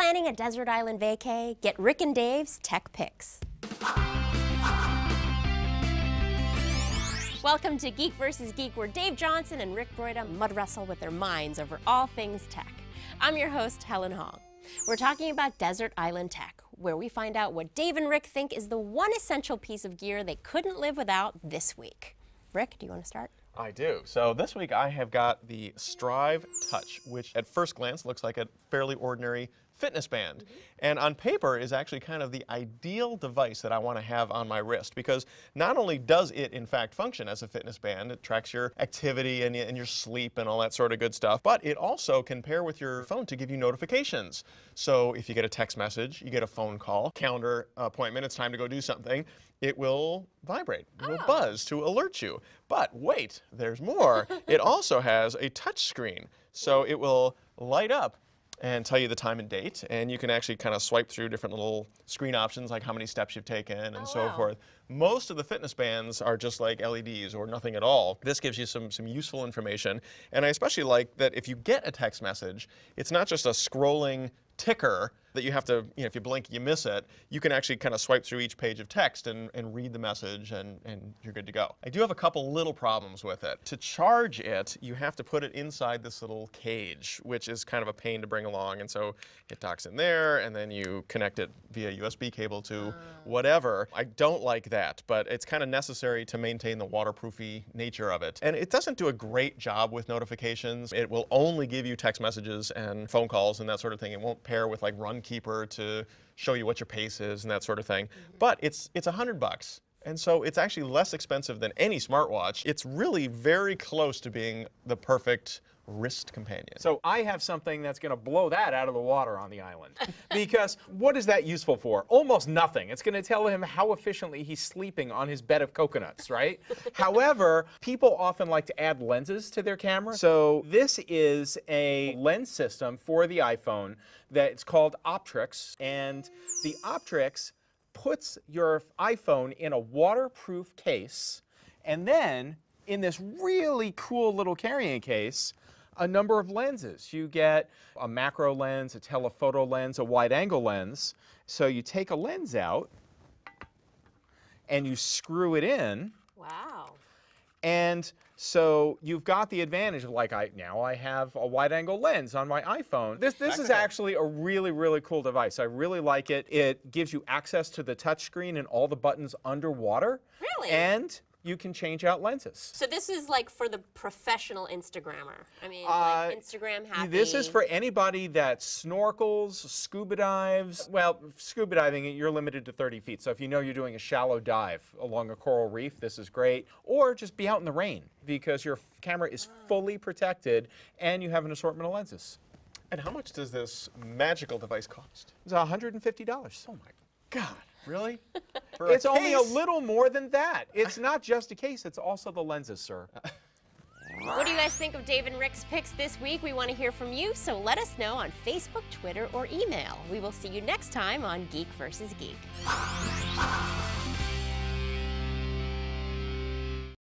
Planning a desert island vacay? Get Rick and Dave's Tech Picks. Welcome to Geek vs. Geek, where Dave Johnson and Rick Broida mud wrestle with their minds over all things tech. I'm your host, Helen Hong. We're talking about desert island tech, where we find out what Dave and Rick think is the one essential piece of gear they couldn't live without this week. Rick, do you want to start? I do. So this week I have got the Striiv Touch, which at first glance looks like a fairly ordinary fitness band. And on paper is actually kind of the ideal device that I want to have on my wrist, because not only does it in fact function as a fitness band, it tracks your activity and your sleep and all that sort of good stuff, but it also can pair with your phone to give you notifications. So if you get a text message, you get a phone call, calendar appointment, it's time to go do something, it will vibrate, it will buzz to alert you. But wait, there's more. It also has a touch screen, so it will light up and tell you the time and date, and you can actually kind of swipe through different little screen options like how many steps you've taken and so forth. Most of the fitness bands are just like LEDs or nothing at all. This gives you some useful information, and I especially like that if you get a text message, it's not just a scrolling ticker that you have to, if you blink, you miss it. You can actually kind of swipe through each page of text and read the message, and you're good to go. I do have a couple little problems with it. To charge it, you have to put it inside this little cage, which is kind of a pain to bring along, and so it docks in there, and then you connect it via USB cable to whatever. I don't like that, but it's kind of necessary to maintain the waterproofy nature of it. And it doesn't do a great job with notifications. It will only give you text messages and phone calls and that sort of thing. It won't pair with like Runkeeper to show you what your pace is and that sort of thing. But it's $100. And so it's actually less expensive than any smartwatch. It's really very close to being the perfect wrist companion. So I have something that's going to blow that out of the water on the island. Because what is that useful for? Almost nothing. It's going to tell him how efficiently he's sleeping on his bed of coconuts, right? However, people often like to add lenses to their camera. So this is a lens system for the iPhone that's called Optrix. And the Optrix puts your iPhone in a waterproof case, and then in this really cool little carrying case, a number of lenses. You get a macro lens, a telephoto lens, a wide angle lens. So you take a lens out and you screw it in. Wow. And so you've got the advantage of now I have a wide angle lens on my iPhone. This is actually a really, really cool device. I really like it. It gives you access to the touch screen and all the buttons underwater. Really? And you can change out lenses. So this is like for the professional Instagrammer. I mean, like Instagram happy. This is for anybody that snorkels, scuba dives. Well, scuba diving, you're limited to 30 feet. So if you know you're doing a shallow dive along a coral reef, this is great. Or just be out in the rain, because your camera is fully protected and you have an assortment of lenses. And how much does this magical device cost? It's $150. Oh my God, really? It's only a little more than that. It's not just a case, it's also the lenses, sir. What do you guys think of Dave and Rick's picks this week? We want to hear from you, so let us know on Facebook, Twitter, or email. We will see you next time on Geek vs. Geek.